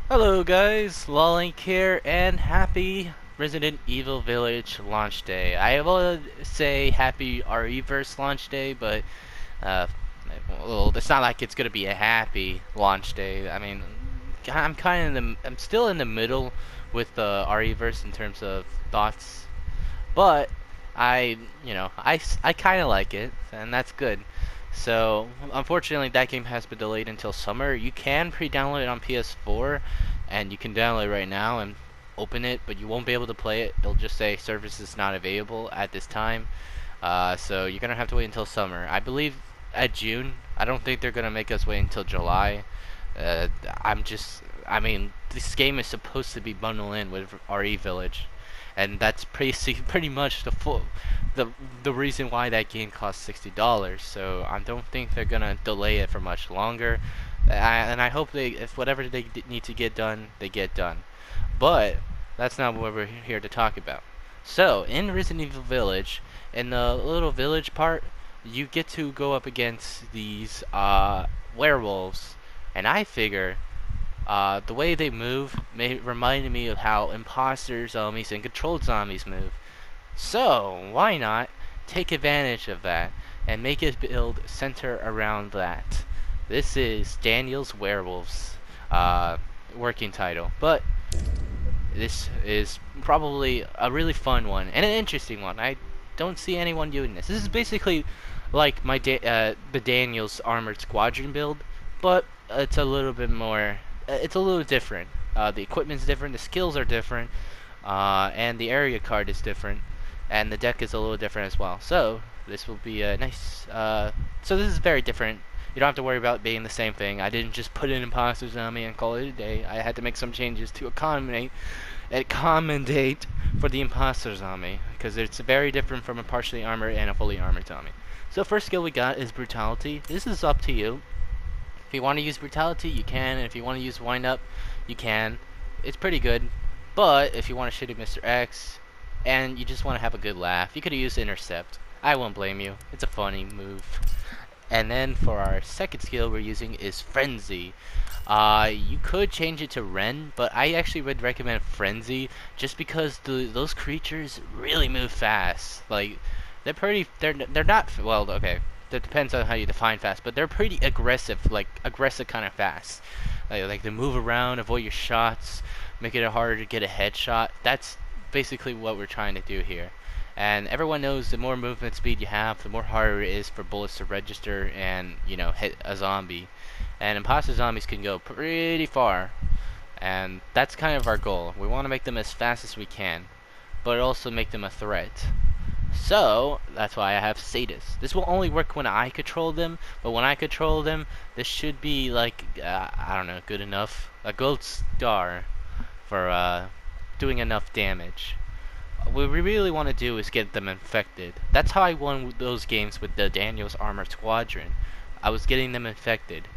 Hello guys, Lawlink here, and happy Resident Evil Village launch day. I will say happy REverse launch day, but uh, well, it's not like it's gonna be a happy launch day. I mean, I'm still in the middle with the REverse in terms of thoughts, but I kind of like it, and that's good. So, unfortunately, that game has been delayed until summer. You can pre-download it on PS4, and you can download it right now and open it, but you won't be able to play it. It'll just say service is not available at this time. So you're gonna have to wait until summer. I believe at June. I don't think they're gonna make us wait until July. Uh, I mean, this game is supposed to be bundled in with RE Village, and that's pretty much the the reason why that game costs $60. So I don't think they're gonna delay it for much longer, and I hope if whatever they need to get done, they get done. But that's not what we're here to talk about. So in Resident Evil Village, in the little village part, you get to go up against these werewolves, and I figure the way they move reminded me of how imposter zombies and controlled zombies move. So, why not take advantage of that and make a build center around that? This is Daniel's Werewolves uh, working title, but this is probably a really fun one and an interesting one. I don't see anyone doing this. This is basically like the Daniel's Armored Squadron build, but it's a little bit more. It's a little different. The equipment's different, the skills are different, and the area card is different, and the deck is a little different as well. So this will be a nice. So this is very different. You don't have to worry about being the same thing. I didn't just put in imposters on me and call it a day. I had to make some changes to accommodate for the imposters on me, because it's very different from a partially armored and a fully armored zombie. So first skill we got is brutality. This is up to you. If you want to use brutality, you can, and if you want to use wind up, you can. It's pretty good. But if you want to shoot at Mr. X and you just want to have a good laugh, you could have used intercept. I won't blame you. It's a funny move. And then for our second skill we're using is Frenzy. You could change it to Ren, but I actually would recommend Frenzy just because those creatures really move fast. Like they're not well, okay. That depends on how you define fast, but they're pretty aggressive, like aggressive kind of fast. Like they move around, avoid your shots, make it harder to get a headshot. That's basically what we're trying to do here. And everyone knows the more movement speed you have, the more harder it is for bullets to register and, hit a zombie. And imposter zombies can go pretty far. And that's kind of our goal. We want to make them as fast as we can, but also make them a threat. So, that's why I have Sadist. This will only work when I control them, but when I control them, this should be like, I don't know, good enough. A gold star for doing enough damage. What we really want to do is get them infected. That's how I won those games with the Daniel's Armored Squadron. I was getting them infected.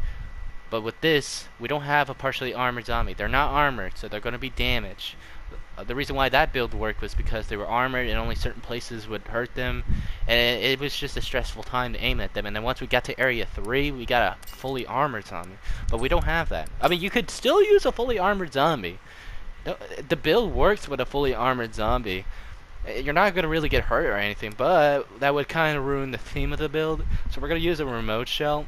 But with this, we don't have a partially armored zombie. They're not armored, so they're going to be damaged. The reason why that build worked was because they were armored and only certain places would hurt them. And it was just a stressful time to aim at them. And then once we got to Area 3, we got a fully armored zombie. But we don't have that. I mean, you could still use a fully armored zombie. The build works with a fully armored zombie. You're not going to really get hurt or anything, but that would kind of ruin the theme of the build. So we're going to use a remote shell,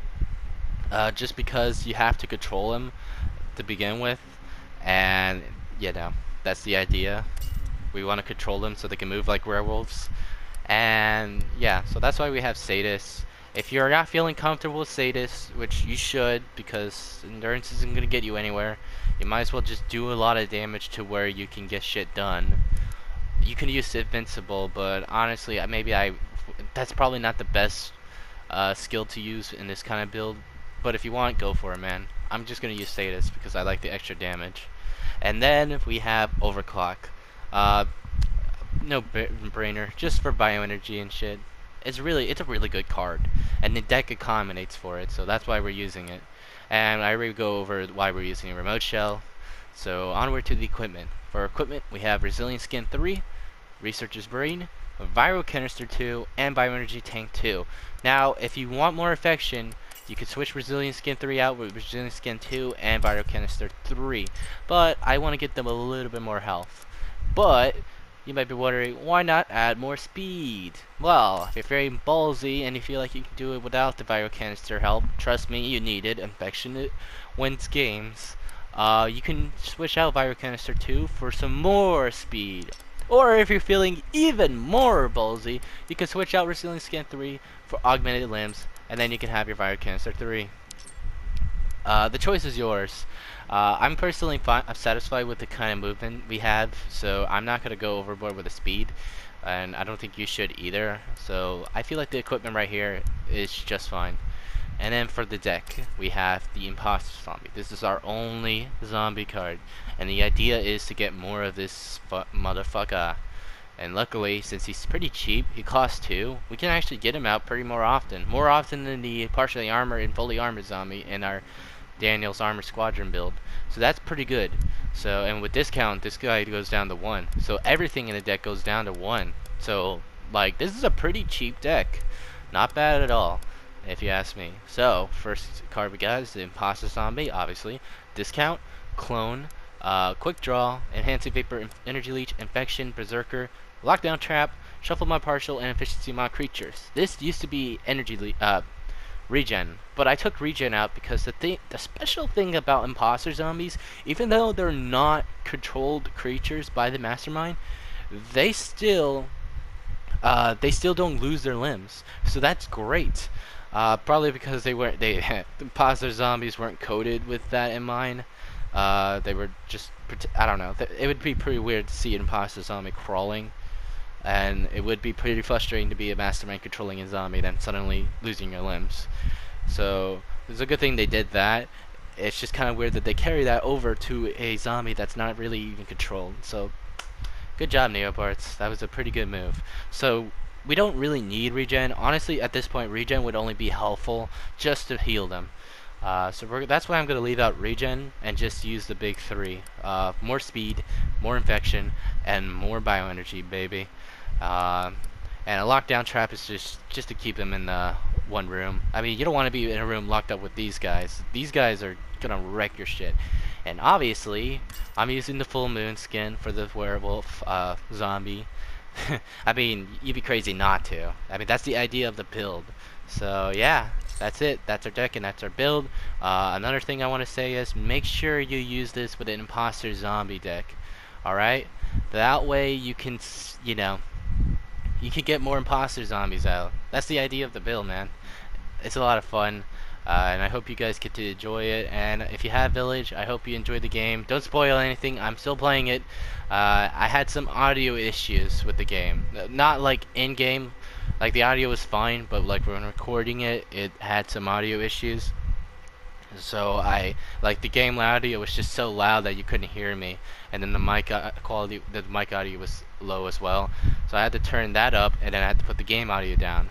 just because you have to control him to begin with. And, that's the idea. We want to control them so they can move like werewolves. And, yeah, so that's why we have Sadist. If you're not feeling comfortable with Sadist, which you should, because endurance isn't going to get you anywhere, you might as well just do a lot of damage to where you can get shit done. You can use Invincible, but honestly, that's probably not the best skill to use in this kind of build. But if you want, go for it, man. I'm just going to use Sadist because I like the extra damage. And then we have Overclock. No brainer, just for bioenergy and shit. It's a really good card, and the deck accommodates for it, so that's why we're using it. And I already go over why we're using a remote shell. So onward to the equipment. For equipment, we have Resilient Skin 3, Researcher's Brain, Viral Canister 2, and Bioenergy Tank 2. Now, if you want more affection, You could switch Resilient Skin 3 out with Resilient Skin 2 and Vital Canister 3, but I want to get them a little bit more health. But you might be wondering, why not add more speed? Well, if you're very ballsy and you feel like you can do it without the Vital Canister help, trust me, you need it. Infection wins games. You can switch out Vital Canister 2 for some more speed. Or if you're feeling even more ballsy, you can switch out Resilient Skin 3 for Augmented Limbs, and then you can have your Vital Canister 3. The choice is yours. I'm personally I'm satisfied with the kind of movement we have, so I'm not going to go overboard with the speed, and I don't think you should either. So I feel like the equipment right here is just fine. And then for the deck, we have the Imposter Zombie. This is our only zombie card, and the idea is to get more of this motherfucker. And luckily, since he's pretty cheap, he costs 2, we can actually get him out more often than the partially armored and fully armored zombie in our Daniel's Armor Squadron build. So that's pretty good. So, and with discount, this guy goes down to 1. So everything in the deck goes down to 1. So, like, this is a pretty cheap deck. Not bad at all, if you ask me. So, first card we got is the Imposter Zombie, obviously. Discount, Clone, Quick Draw, Enhancing Vapor, Energy Leech, Infection, Berserker, Lockdown Trap, Shuffle Mod Partial, and Efficiency Mod Creatures. This used to be Regen, but I took Regen out because the special thing about Imposter Zombies, even though they're not controlled creatures by the Mastermind, they still don't lose their limbs. So that's great. Probably because the Imposter Zombies weren't coded with that in mind. They were just, I don't know. It would be pretty weird to see an Imposter Zombie crawling, and it would be pretty frustrating to be a Mastermind controlling a zombie then suddenly losing your limbs. So it's a good thing they did that. It's just kind of weird that they carry that over to a zombie that's not really even controlled. So good job, Neoparts. That was a pretty good move. So we don't really need regen. Honestly, at this point, regen would only be helpful just to heal them. That's why I'm going to leave out regen and just use the big 3. More speed, more infection, and more bioenergy, baby. And a lockdown trap is just to keep them in one room. I mean, you don't want to be in a room locked up with these guys. These guys are going to wreck your shit. And obviously, I'm using the full moon skin for the werewolf zombie. I mean, you'd be crazy not to. I mean, that's the idea of the build. So, yeah. That's it. That's our deck and that's our build. Another thing I want to say is make sure you use this with an imposter zombie deck. Alright? That way you can, you know, you can get more imposter zombies out. That's the idea of the build, man. It's a lot of fun. And I hope you guys get to enjoy it. And if you have Village, I hope you enjoy the game. Don't spoil anything. I'm still playing it. I had some audio issues with the game. Not like in-game. Like the audio was fine, but like when recording it, it had some audio issues. So the game audio was just so loud that you couldn't hear me, and then the mic quality, the mic audio was low as well. So I had to turn that up, and then I had to put the game audio down.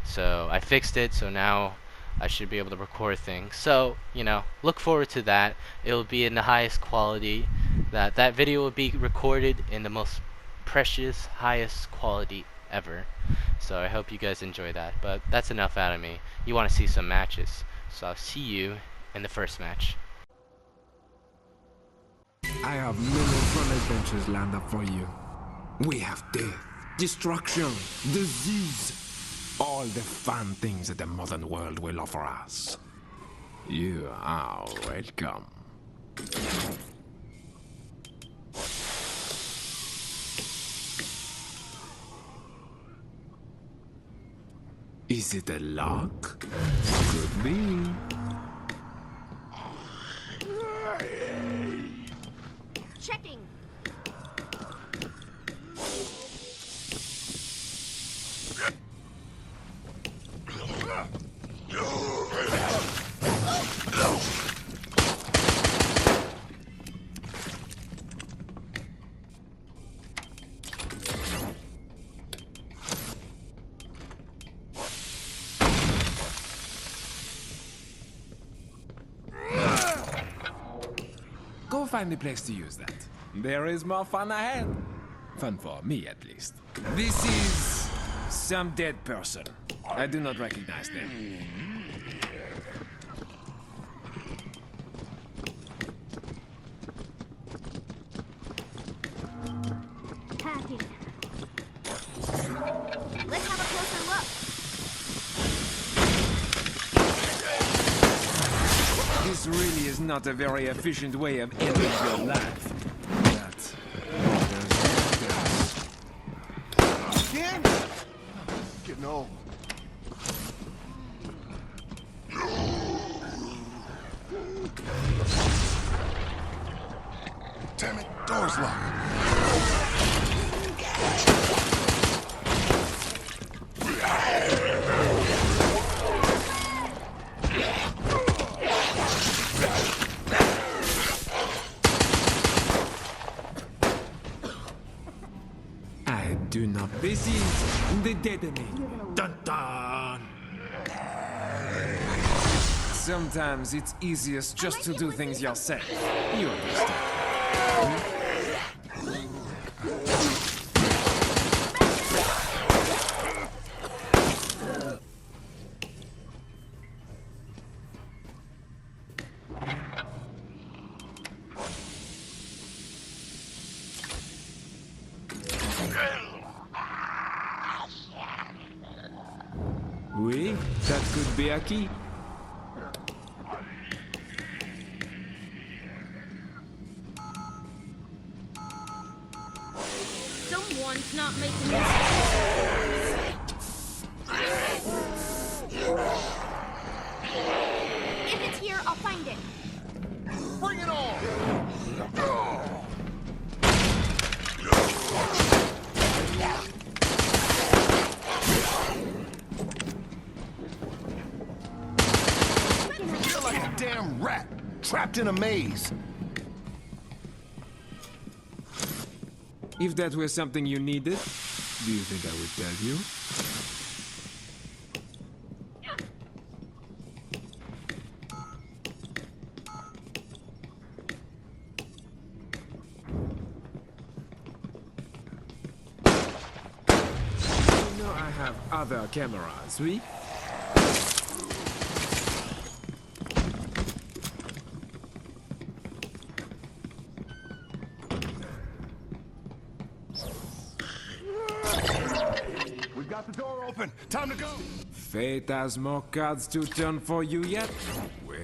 So I fixed it, so now I should be able to record things. So, you know, look forward to that. It will be in the highest quality. That video will be recorded in the most precious, highest quality ever. So I hope you guys enjoy that. But that's enough out of me. You want to see some matches. So I'll see you in the first match. I have many fun adventures lined up for you. We have death, destruction, disease, all the fun things that the modern world will offer us. You are welcome. Is it a lock? Could be. Checking. Go find a place to use that. There is more fun ahead. Fun for me, at least. This is some dead person. I do not recognize them. not a very efficient way of ending your life. That orders. Again? Getting old. Damn it, door's locked. I do not. This is the deadening. Dun dun. Sometimes it's easiest just to do things yourself. You understand? Oui, that could be a key. Someone's not making this. If it's here, I'll find it. Bring it on! Feel like a damn rat trapped in a maze. If that were something you needed, do you think I would tell you? You know I have other cameras, oui? We've got the door open. Time to go. Fate has more cards to turn for you yet? Oui.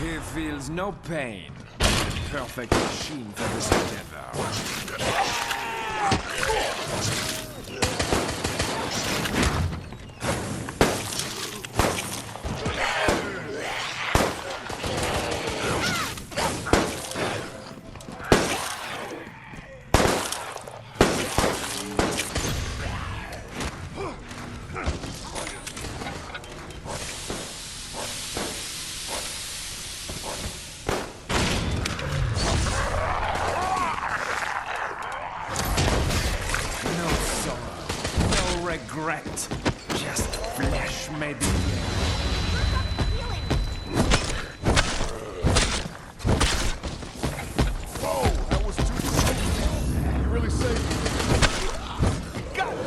He feels no pain. Perfect machine for this endeavor. No sorrow, no regret. Just flesh made in the air. Healing. Whoa, that was too close. You really saved me. Got it.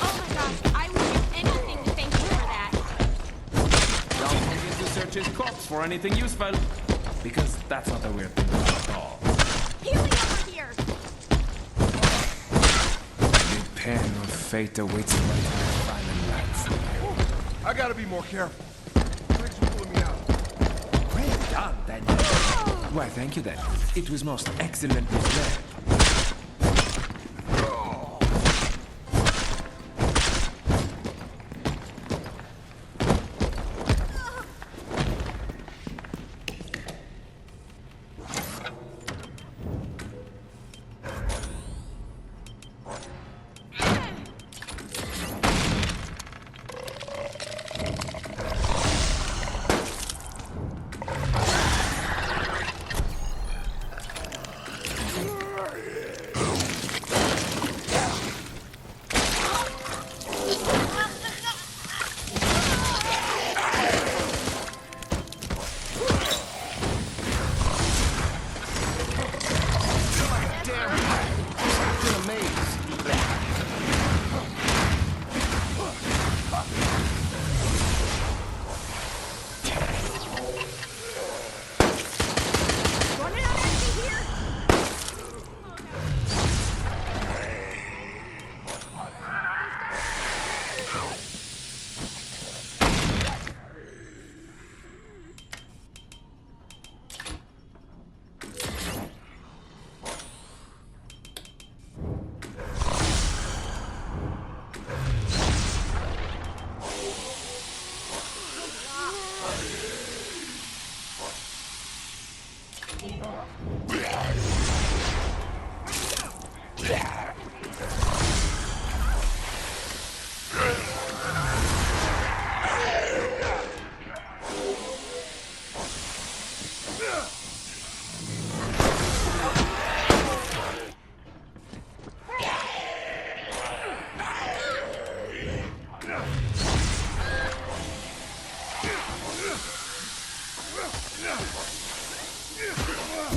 Oh my gosh, I would do anything to thank you for that. Don't forget to search his corpse for anything useful. Because that's not a weird thing at all. Healing over here. The pen of fate awaits you right here, Simon Lance. I gotta be more careful. Thanks for pulling me out. Well done, Daniel. Why, thank you then. It was most excellently said.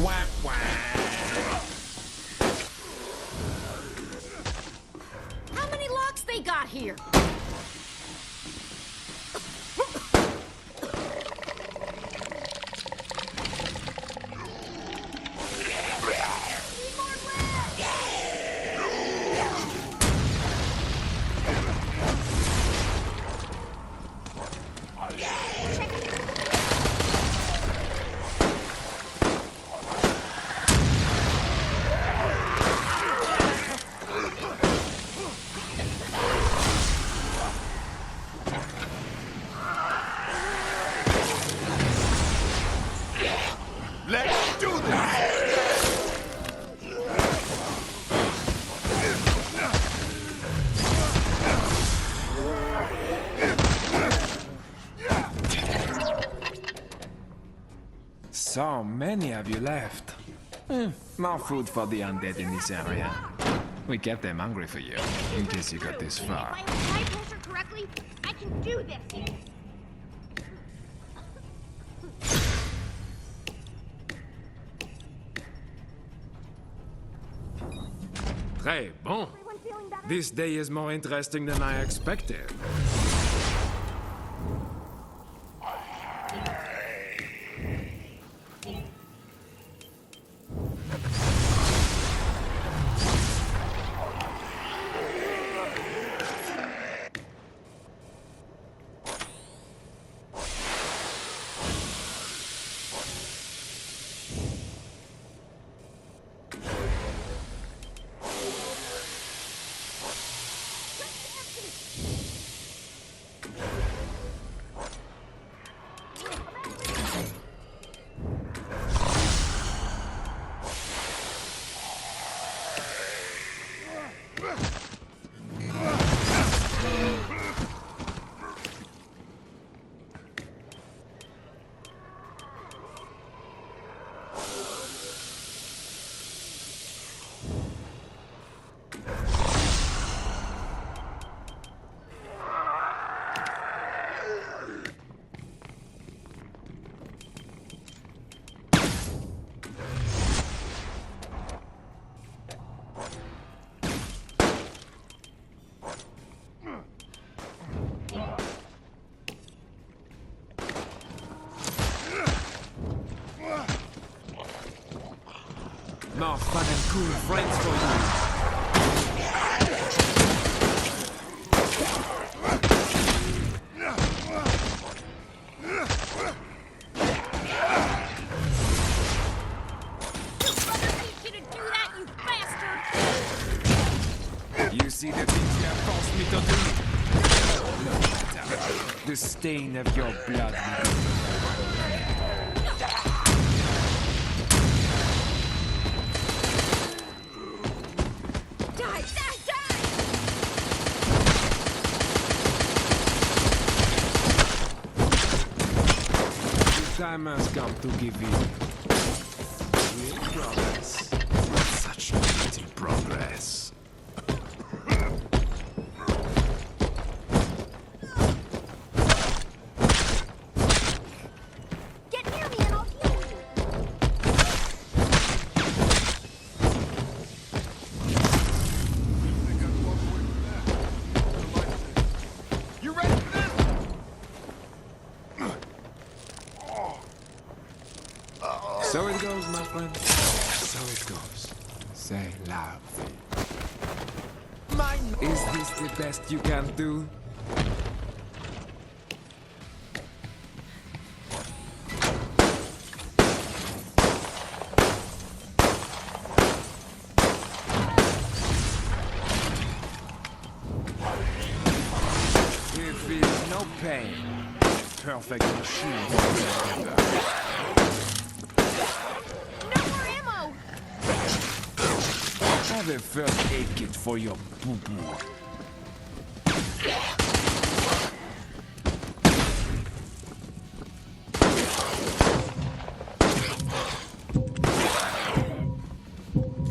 Wah, wah. How many locks they got here? Let's do this! So many of you left. No food for the undead in this area. We kept them hungry for you, in case you got this far. If I hold my pressure correctly, I can do this. Très bon. This day is more interesting than I expected. More fun and cool friends for you. You see the things you have forced me to do? No matter. The stain of your blood. Die, die, die! The time has come to give in. Real progress. Such little progress. Get near me and I'll heal you. You ready for this? So it goes, my friend. So it goes. Say loud. Is this the best you can do? It feels no pain. Perfect machine. first aid kit for your boo-boo.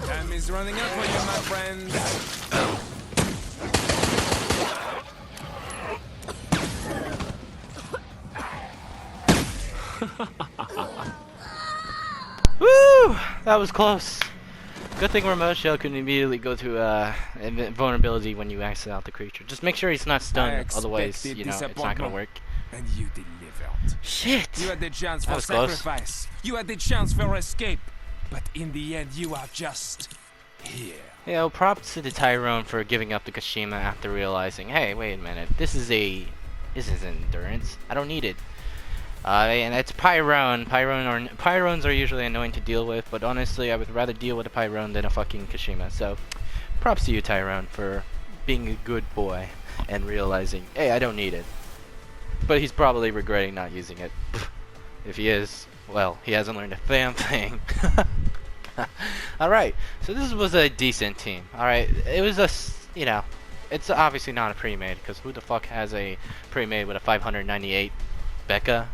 Time is running out for you, my friend. Woo! That was close. Good thing remote shell can immediately go to vulnerability when you exit out the creature. Just make sure he's not stunned, otherwise, you know, it's not gonna work. And you delivered. Shit! You had the chance That for was close. sacrifice. You had the chance for escape. But in the end, you are just here. You know, props to the Tyrone for giving up the Kashima after realizing, hey, wait a minute, this is endurance. I don't need it. And it's Pyrone. Pyrones are usually annoying to deal with, but honestly, I would rather deal with a Pyrone than a fucking Kashima. So, props to you, Tyrone, for being a good boy and realizing, hey, I don't need it. But he's probably regretting not using it. If he is, well, he hasn't learned a damn thing. Alright, so this was a decent team. Alright, it was you know, it's obviously not a pre-made, because who the fuck has a pre-made with a 598 Becca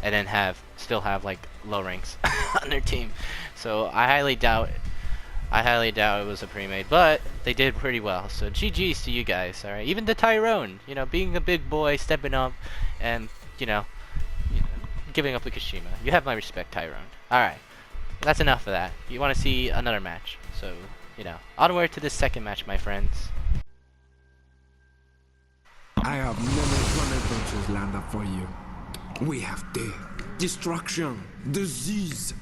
and then still have like low ranks on their team? So I highly doubt it was a pre-made, but they did pretty well. So GG's to you guys. Alright, even the Tyrone, you know, being a big boy, stepping up, and you know, giving up the Kashima. You have my respect, Tyrone. Alright, that's enough of that. You want to see another match, so you know, onward to this second match, my friends. I have many fun adventures lined up for you. We have death, destruction, disease,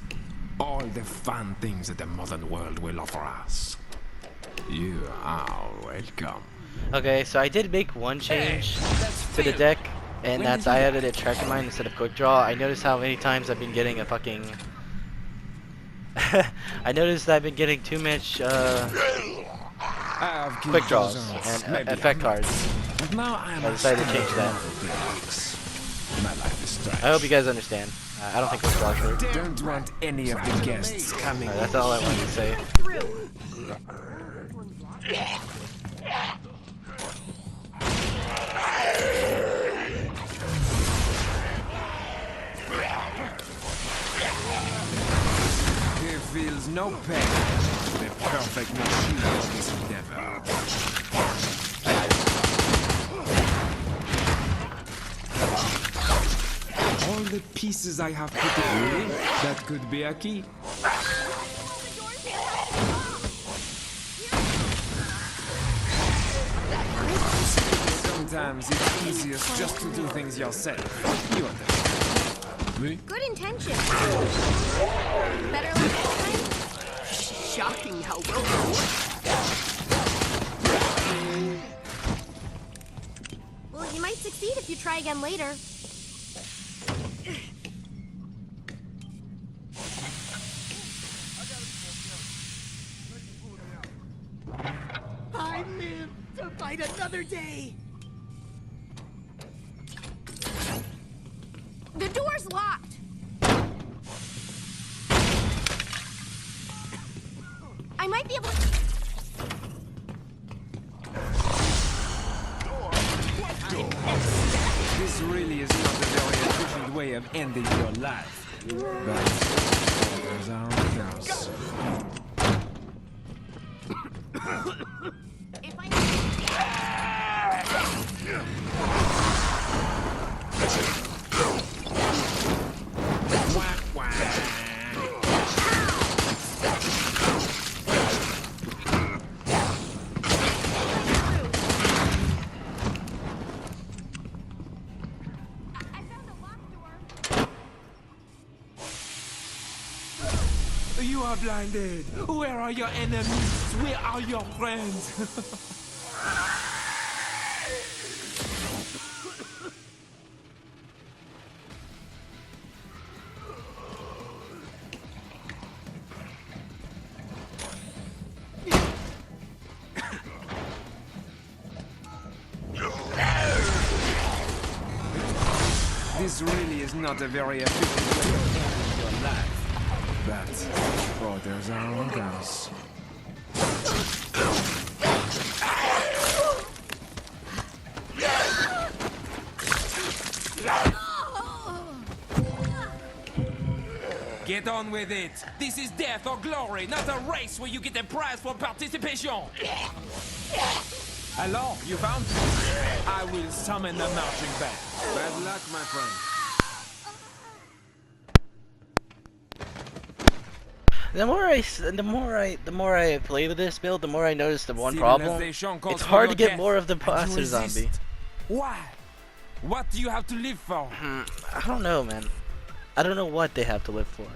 all the fun things that the modern world will offer us. You are welcome. Okay, so I did make one change to the deck, and that's I added a tracker mine instead of quick draw. I noticed how many times I've been getting a fucking I noticed I've been getting too much quick draws and effect cards. But now I decided to change that. My life is trash. I hope you guys understand. I don't think quick draws work. Don't want any of the guests coming. That's all I wanted to say. He feels no pain. The perfect machine for this endeavor. All the pieces I have put in, that could be a key. Sometimes it's easiest just to do things yourself. You understand? Me? Good intention. Better luck next time? Shocking how well it works. Well, you might succeed if you try again later. I live to fight another day. The door's locked. I might be able to... This really is not a very efficient way of ending your life. But there's our house. If I... You are blinded. Where are your enemies? Where are your friends? This really is not a very efficient way of ending your life. But orders are orders. Get on with it. This is death or glory, not a race where you get a prize for participation. Hello, you found? I will summon the marching band. Bad luck, my friend. The more I play with this build, the more I notice the one problem. It's hard to get more of the monster zombie. Why? What do you have to live for? I don't know, man. I don't know what they have to live for.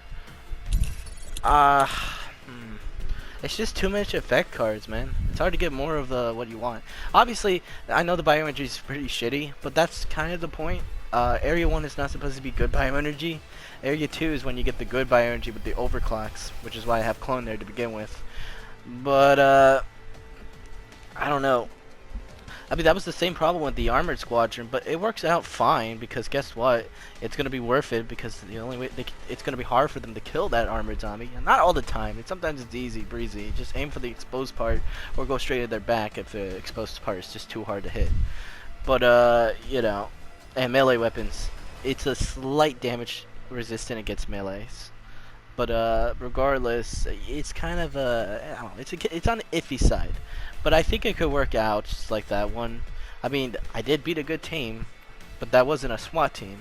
It's just too much effect cards, man. It's hard to get more of what you want. Obviously, I know the bioenergy is pretty shitty, but that's kind of the point. Area 1 is not supposed to be good bioenergy. Area 2 is when you get the good bioenergy with the overclocks, which is why I have clone there to begin with. But, I don't know. I mean, that was the same problem with the Armored Squadron, but it works out fine because guess what? It's going to be worth it because the only way it's going to be hard for them to kill that armored zombie. And not all the time. Sometimes it's easy breezy. Just aim for the exposed part or go straight at their back if the exposed part is just too hard to hit. But, you know, and melee weapons. It's a slight damage resistant against melees. But regardless, it's kind of I don't know, it's on the iffy side. But I think it could work out just like that one. I mean, I did beat a good team, but that wasn't a SWAT team.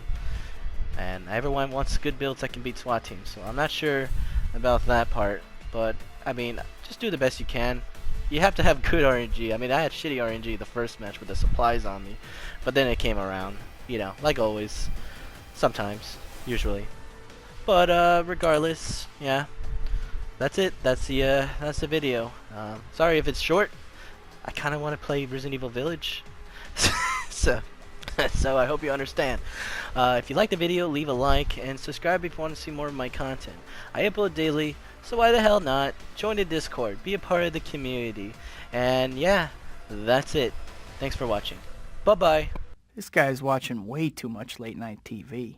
And everyone wants good builds that can beat SWAT teams. So I'm not sure about that part. But, I mean, just do the best you can. You have to have good RNG. I mean, I had shitty RNG the first match with the supplies on me. But then it came around. You know, like always. Sometimes. Usually. But, regardless, yeah. That's it. That's the video. Sorry if it's short. I kind of want to play Resident Evil Village. so I hope you understand. If you like the video, leave a like and subscribe if you want to see more of my content. I upload daily, so why the hell not? Join the Discord. Be a part of the community. And yeah, that's it. Thanks for watching. Bye-bye. This guy's watching way too much late night TV.